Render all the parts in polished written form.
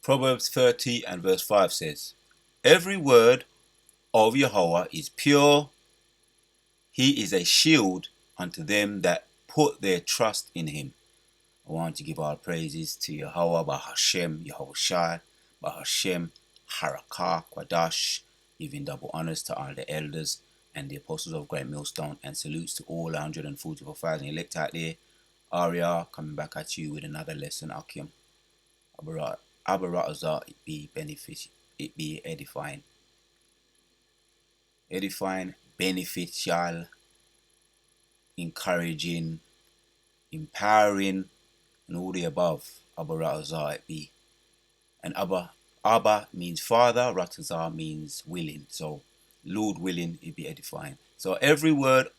Proverbs 30 and verse 5 says, "Every word of Yahweh is pure. He is a shield unto them that put their trust in him." I want to give all praises to Yahweh, Bahashem, Yahushai, Bahashem, Harakah, Kwadash, giving double honors to all the elders and the apostles of Great Millstone, and salutes to all 144,000 elect out there. Arya coming back at you with another lesson. Akim, Abaratazar, it be beneficial, it be edifying, beneficial, encouraging, empowering, and all the above. Abaratazar, it be. And Abba means father, Ratazar means willing. So Lord willing, it be edifying. So every word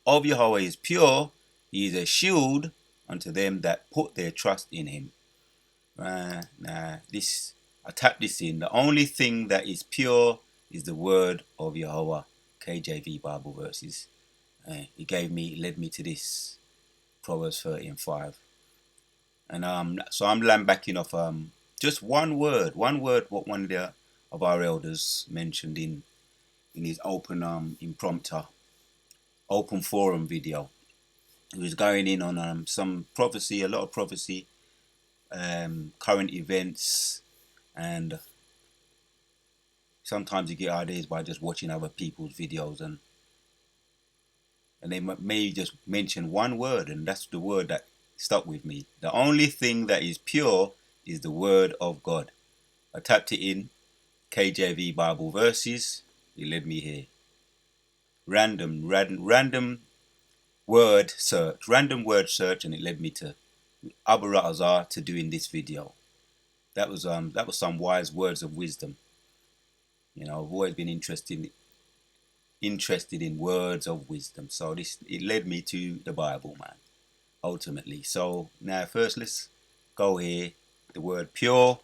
of Yahweh is pure. He is a shield unto them that put their trust in him. This, I tap this in. The only thing that is pure is the word of Yahweh. KJV Bible verses. It led me to this Proverbs 30 and 5. And so I'm lambacking off just one word what one of our elders mentioned in his open impromptu open forum video. He was going in on some prophecy, a lot of prophecy, current events, and sometimes you get ideas by just watching other people's videos, and they may just mention one word, and that's the word that stuck with me. The only thing that is pure is the word of God. I tapped it in KJV Bible verses. It led me here. Random word search, and it led me to Abaratazar to doing this video. That was some wise words of wisdom. You know, I've always been interested in words of wisdom. So it led me to the Bible, man, ultimately. So now first let's go here. The word pure.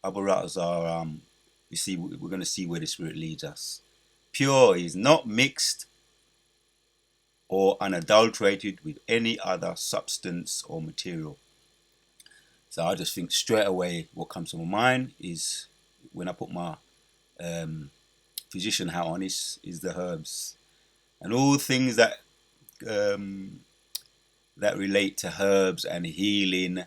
Abaratazar, we're going to see where the Spirit leads us. Pure is not mixed or unadulterated with any other substance or material. So I just think straight away what comes to my mind is, when I put my physician hat on, is the herbs and all things that relate to herbs and healing,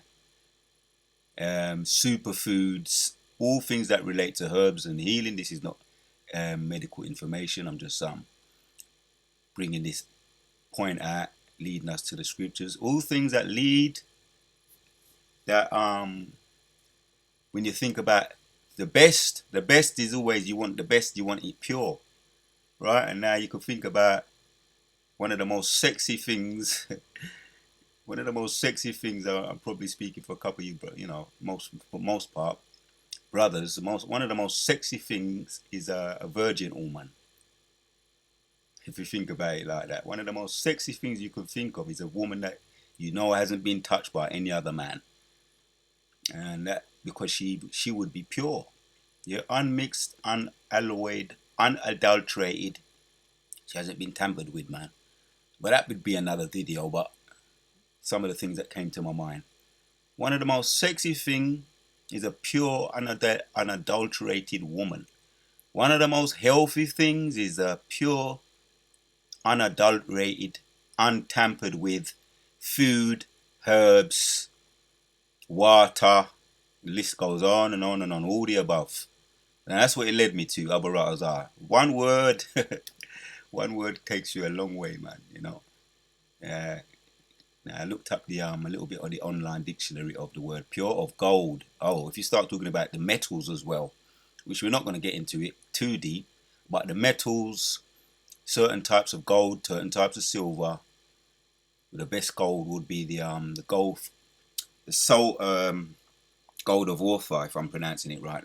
superfoods, all things that relate to herbs and healing. This is not medical information. I'm just bringing this point out, leading us to the scriptures. All things that lead, that when you think about the best is always, you want the best, you want it pure, right? And now you can think about one of the most sexy things one of the most sexy things, I'm probably speaking for a couple of you, but for most part, brothers, one of the most sexy things is a virgin woman. If you think about it like that, one of the most sexy things you can think of is a woman that hasn't been touched by any other man, and that because she would be pure, unmixed, unalloyed, unadulterated. She hasn't been tampered with, man. But that would be another video. But some of the things that came to my mind. One of the most sexy things is a pure, unadulterated woman. One of the most healthy things is a pure, unadulterated, untampered with food, herbs, water. The list goes on and on and on, all the above. And that's what it led me to, Abaratazar. One word, one word takes you a long way, man, Now I looked up a little bit on the online dictionary of the word pure, of gold. Oh, if you start talking about the metals as well, which we're not going to get into it too deep, but the metals, certain types of gold, certain types of silver. The best gold would be the gold, gold of Orpha, if I'm pronouncing it right.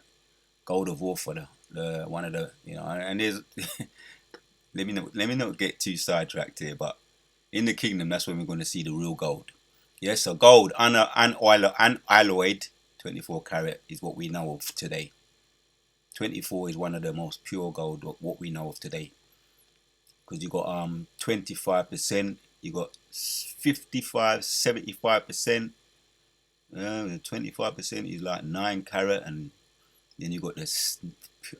Gold of Orpha, the one of the and there's let me not get too sidetracked here, but in the kingdom, that's when we're going to see the real gold. Yes, so gold, unalloyed, 24 karat is what we know of today. 24 is one of the most pure gold, what we know of today. Because you got 25%, you got 55, 75%, 25% is like 9 carat, and then you got the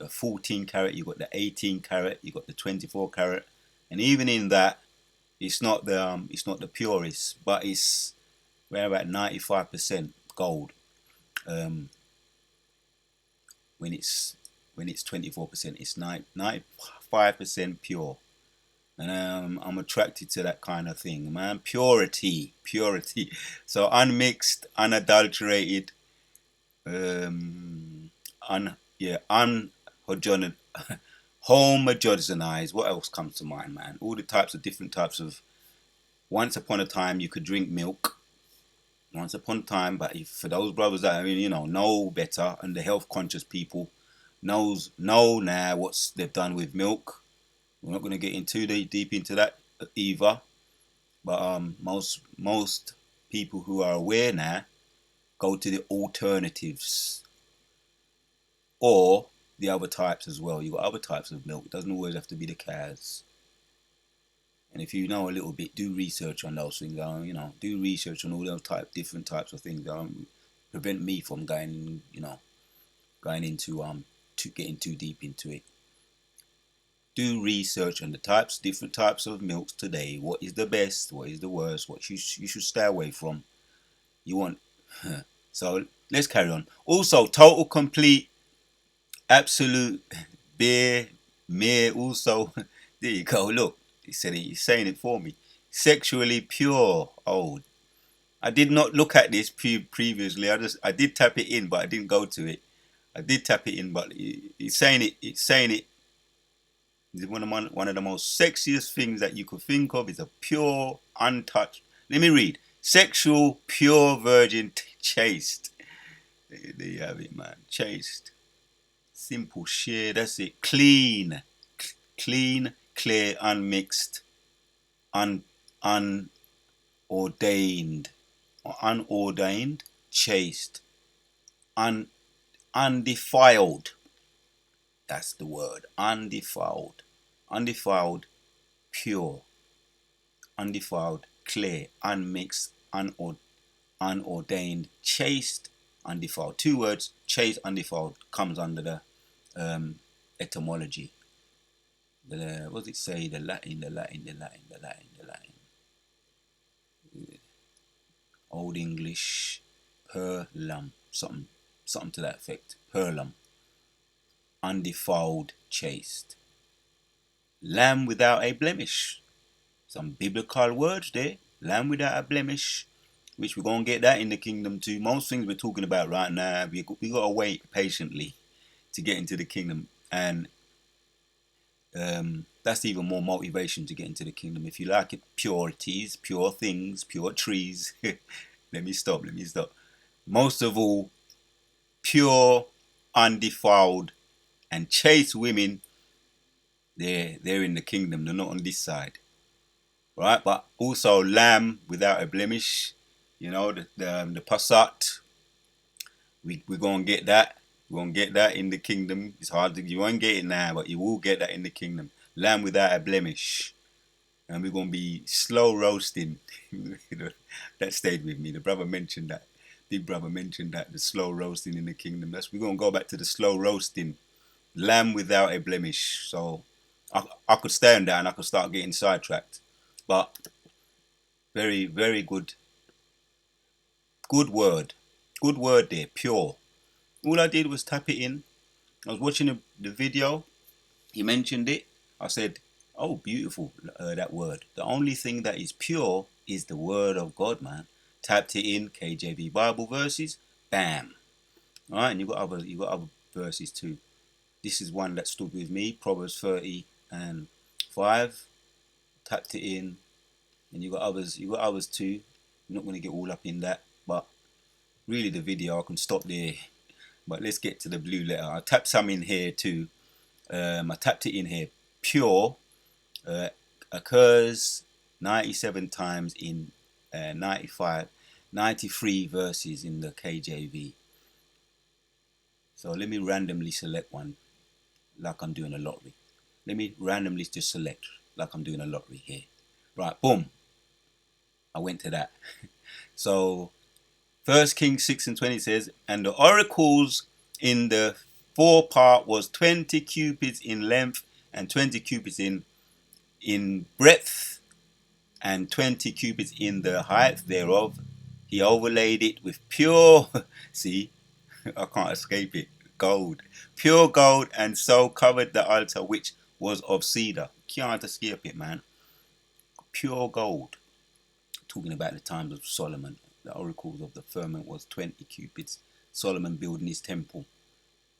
14 carat, you got the 18 carat, you got the 24 carat, and even in that, it's not the purest, but it's we're about 95% gold. Um, when it's 24%, it's 95% pure, and I'm attracted to that kind of thing, man. Purity. So unmixed, unadulterated, um, unhomogenized. Homogenized. What else comes to mind, man? All the different types of. Once upon a time, you could drink milk. Once upon a time, but if, for those brothers that know better, and the health conscious people know now what they've done with milk. We're not going to get into deep into that either. But most people who are aware now go to the alternatives or the other types as well. You've got other types of milk. It doesn't always have to be the cows. And if you know a little bit, do research on those things. Do research on all those different types of things. Prevent me from going into to getting too deep into it. Do research on the different types of milks today. What is the best? What is the worst? What you should stay away from. You want. So let's carry on. Also, total, complete, absolute beer, mere. Also, there you go. Look, he's saying it for me. Sexually pure. Oh, I did not look at this previously. I did tap it in, but I didn't go to it. I did tap it in, but he's saying it. It's saying it. One of the most sexiest things that you could think of is a pure, untouched. Let me read. Sexual, pure virgin, chaste. There you have it, man. Chaste. Simple, sheer. That's it. Clean. Clean, clear, unmixed, unordained. Or unordained, chaste. Undefiled. That's the word. Undefiled. Undefiled, pure. Undefiled, clear, unmixed, unordained, chaste, undefiled. 2 words, chaste, undefiled, comes under the etymology. What does it say? The Latin. Old English, perlum, something to that effect. Perlum. Undefiled, chaste. Lamb without a blemish. Some biblical words there. Lamb without a blemish, which we're going to get that in the kingdom too. Most things we're talking about right now, we got to wait patiently to get into the kingdom. And that's even more motivation to get into the kingdom. If you like it, purities, pure things, pure trees. Let me stop. Most of all, pure, undefiled, and chaste women, they're in the kingdom. They're not on this side. Right? But also lamb without a blemish. The Passat. We're going to get that. We're going to get that in the kingdom. It's hard you won't get it now, but you will get that in the kingdom. Lamb without a blemish. And we're going to be slow roasting. That stayed with me. The brother mentioned that. Big brother mentioned that. The slow roasting in the kingdom. We're going to go back to the slow roasting. Lamb without a blemish. So I could stay on that and I could start getting sidetracked. But very, very good. Good word. Good word there. Pure. All I did was tap it in. I was watching the video. He mentioned it. I said, oh, beautiful, that word. The only thing that is pure is the word of God, man. Tapped it in, KJV Bible verses. Bam. All right, and you got other verses too. This is one that stood with me. Proverbs 30 and 5. Tapped it in, and you got others. You got others too. I'm not going to get all up in that, but really the video I can stop there. But let's get to the blue letter. I tapped some in here too. I tapped it in here. Pure occurs 97 times in 93 verses in the KJV. So let me randomly select one like I'm doing a lottery. Let me randomly just select like I'm doing a lottery here. Right, boom. I went to that. So First Kings 6:20 says, and the oracles in the forepart was 20 cubits in length and 20 cubits in breadth and 20 cubits in the height thereof. He overlaid it with pure, see, I can't escape it, gold, pure gold, and so covered the altar which was of cedar. Can't escape it, man. Pure gold. Talking about the times of Solomon. The oracles of the firmament was 20 cubits. Solomon building his temple.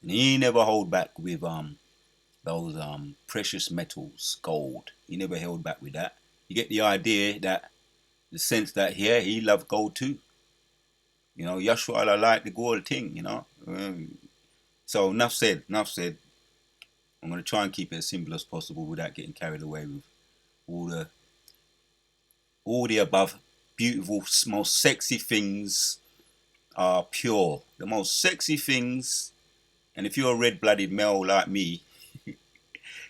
And he never hold back with those precious metals, gold. He never held back with that. You get the idea that the sense that here he loved gold too. You know, Yashua I like the gold thing, you know. So enough said, enough said. I'm gonna try and keep it as simple as possible without getting carried away with all the above beautiful, most sexy things are pure. The most sexy things, and if you're a red-blooded male like me,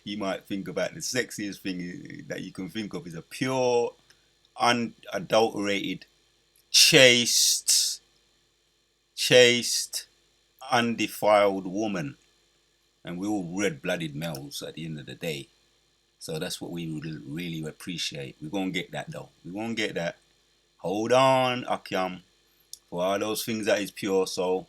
you might think about the sexiest thing that you can think of is a pure, unadulterated, chaste, undefiled woman. And we're all red-blooded males at the end of the day. So that's what we really appreciate. We're going to get that though. We're going to get that. Hold on, Akyam. For all those things that is pure. So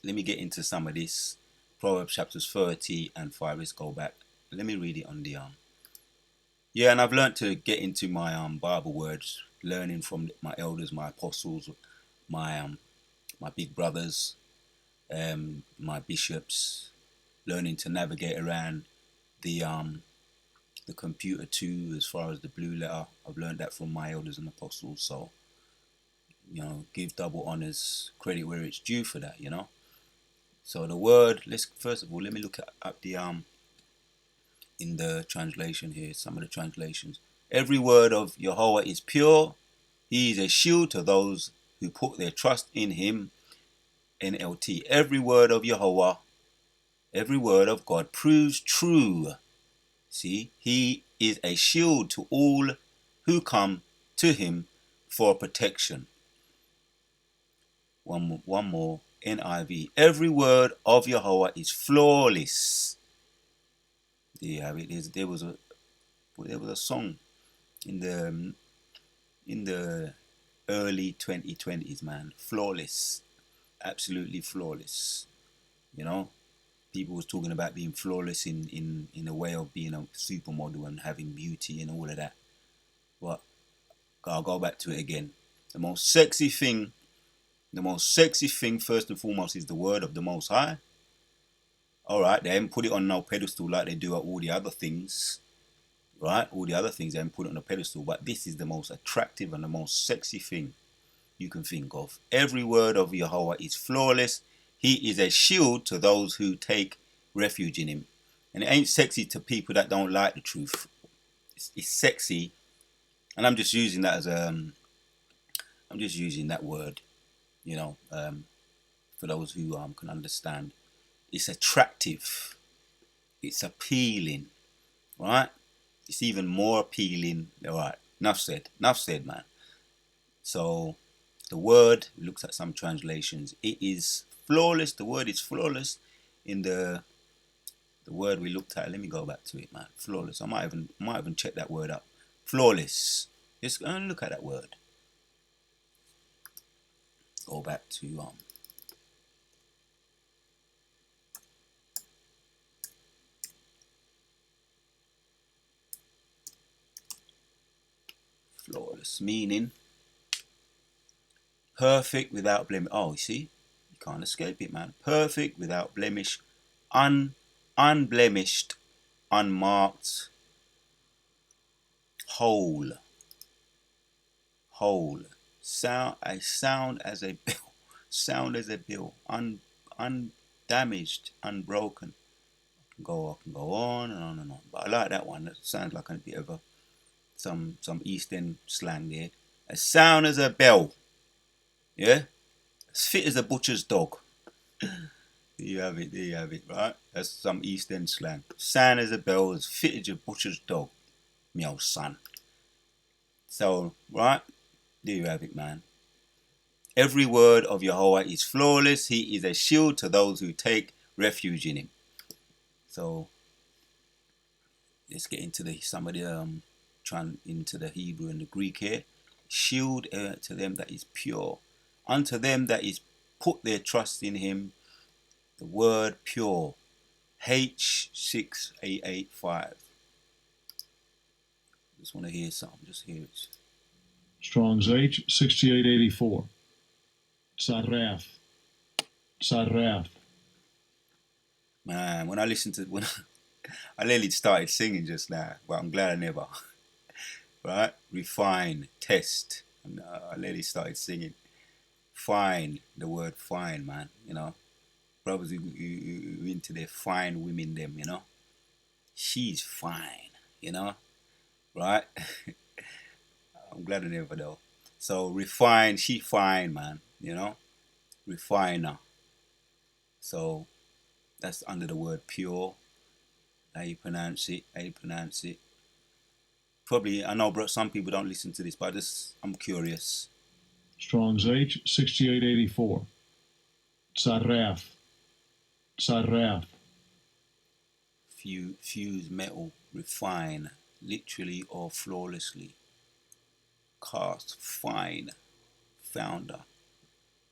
let me get into some of this. Proverbs chapters 30 and 5. Let's go back. Let me read it on the Yeah, and I've learned to get into my Bible words, learning from my elders, my apostles, my big brothers, my bishops, learning to navigate around the computer too, as far as the blue letter. I've learned that from my elders and apostles. So, you know, give double honors, credit where it's due for that, you know. So the word, let's first of all, let me look at the in the translation here, some of the translations. Every word of Yahweh is pure. He is a shield to those who put their trust in him. NLT. Every word of Yahweh, every word of God proves true. See, he is a shield to all who come to him for protection. One more. NIV. Every word of Yahweh is flawless. There you have it. There was a song in the early 2020s, man. Flawless, absolutely flawless. You know, people was talking about being flawless in a way of being a supermodel and having beauty and all of that. But I'll go back to it again. The most sexy thing first and foremost is the word of the Most High. Alright, they haven't put it on no pedestal like they do at all the other things. Right? All the other things they haven't put it on a pedestal. But this is the most attractive and the most sexy thing you can think of. Every word of Yahweh is flawless. He is a shield to those who take refuge in him. And it ain't sexy to people that don't like the truth. It's sexy. And I'm just using that as I'm just using that word, you know, for those who can understand. It's attractive. It's appealing. Right? It's even more appealing. Alright, enough said, man. So the word, we looked at some translations, it is flawless. The word is flawless in the word we looked at. Let me go back to it, man. Flawless. I might even check that word up. Flawless. Just go and look at that word. Go back to flawless, meaning perfect without blemish. Oh, you see, you can't escape it, man. Perfect without blemish, unblemished, unmarked, whole. Sound as a bell, sound as a bell, undamaged, unbroken. I can go on and on and on. But I like that one. That sounds like a bit of some Eastern slang there. As sound as a bell. Yeah? As fit as a butcher's dog. There you have it, right? That's some Eastern slang. Sound as a bell, as fit as a butcher's dog. Me old son. So, right? There you have it, man. Every word of Yahweh is flawless. He is a shield to those who take refuge in him. So let's get into some of the into the Hebrew and the Greek here. Shield to them that is pure, unto them that is put their trust in him. The word pure, H6885. Just want to hear something. Just hear it. Strong's H6884. Saraf. Saraf. Man, when I listened to I literally started singing just now, but I'm glad I never. Right? Refine, test. And I literally started singing. Fine, the word fine, man. You know, brothers who into their fine women, them. You know, she's fine. You know, right? I'm glad I never though. So refine, she fine, man. You know, refiner. So that's under the word pure. How you pronounce it? How you pronounce it? Probably, I know, bro. Some people don't listen to this, but I'm curious. Strong's H6884. Saraf. Saraf. Fuse metal, refine, literally or flawlessly. Cast, fine, founder.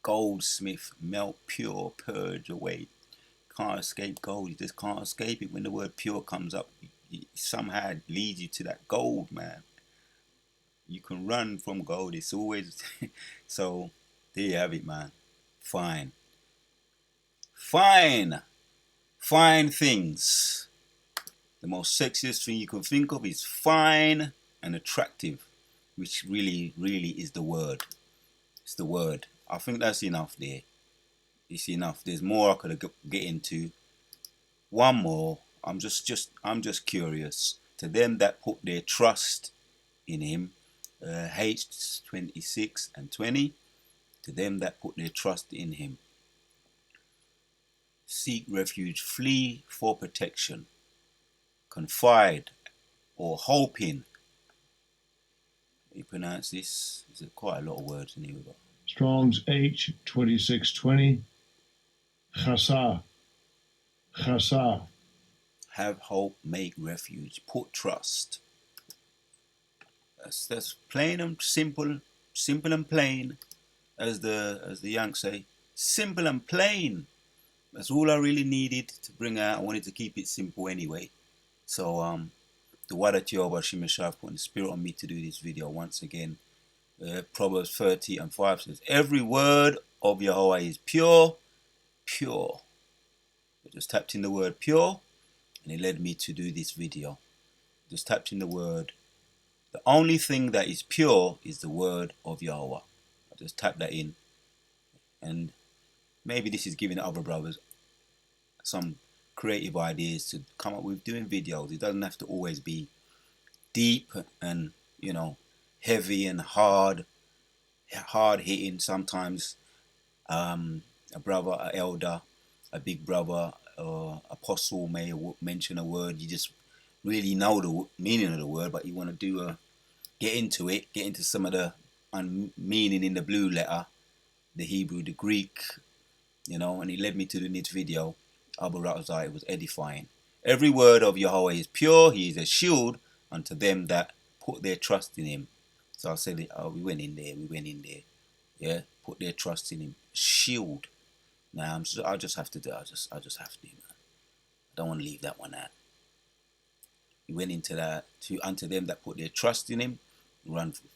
Goldsmith, melt, pure, purge away. Can't escape gold. You just can't escape it. When the word pure comes up, it somehow leads you to that gold, man. You can run from gold. It's always so. There you have it, man. Fine, fine, fine things. The most sexiest thing you can think of is fine and attractive, which really, really is the word. It's the word. I think that's enough there. It's enough. There's more I could get into. One more. I'm just curious. To them that put their trust in him, H26 and 20. To them that put their trust in him. Seek refuge, flee for protection. Confide or hope in. You pronounce this? There's quite a lot of words in here. Strong's H2620. Chasa. Chasa. Have hope, make refuge, put trust. That's plain and simple and plain, as the Yanks say. Simple and plain. That's all I really needed to bring out. I wanted to keep it simple anyway. So the Wada Jehovah Shimeshah put the spirit on me to do this video once again. Proverbs 30 and 5 says, every word of Yahweh is pure, pure. I just tapped in the word pure, and it led me to do this video. Just tapped in the word. The only thing that is pure is the word of Yahweh. I just tapped that in, and maybe this is giving other brothers some creative ideas to come up with doing videos. It doesn't have to always be deep and, you know, heavy and hard hitting. Sometimes a brother, an elder, a big brother or apostle may mention a word. You just really know the meaning of the word, but you want to get into some of the meaning in the blue letter, the Hebrew, the Greek, you know, and it led me to the next video. Abu Ratazai, it was edifying. Every word of Yahweh is pure. He is a shield unto them that put their trust in him. So I said, oh, we went in there. Yeah, put their trust in him. Shield. Now I just have to do. I just have to, man. I don't want to leave that one out. He went into that unto them that put their trust in him,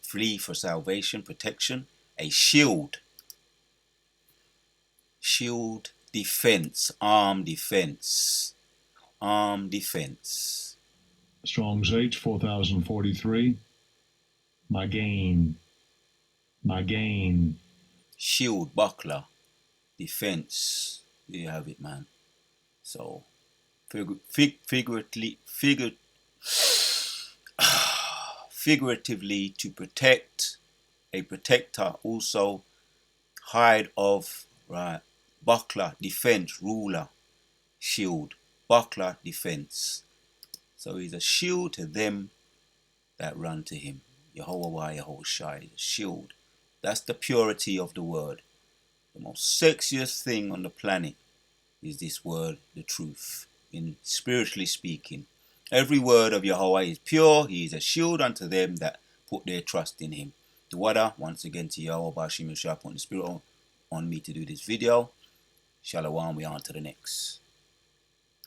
flee for salvation, protection, a shield. Shield, defense, arm defense. Arm defense. Strong's H 4043. Magain. Shield, buckler, defense. There you have it, man. So, figuratively to protect, a protector also, hide of, right, buckler, defense, ruler, shield, buckler, defense. So he's a shield to them that run to him. Yehovah Yahushai is a shield. That's the purity of the word. The most sexiest thing on the planet is this word, the truth, in spiritually speaking. Every word of Yahweh is pure. He is a shield unto them that put their trust in him. The water, once again, to Yahweh Bashim Yeshua, put the spirit on me to do this video. Shalom, we on to the next.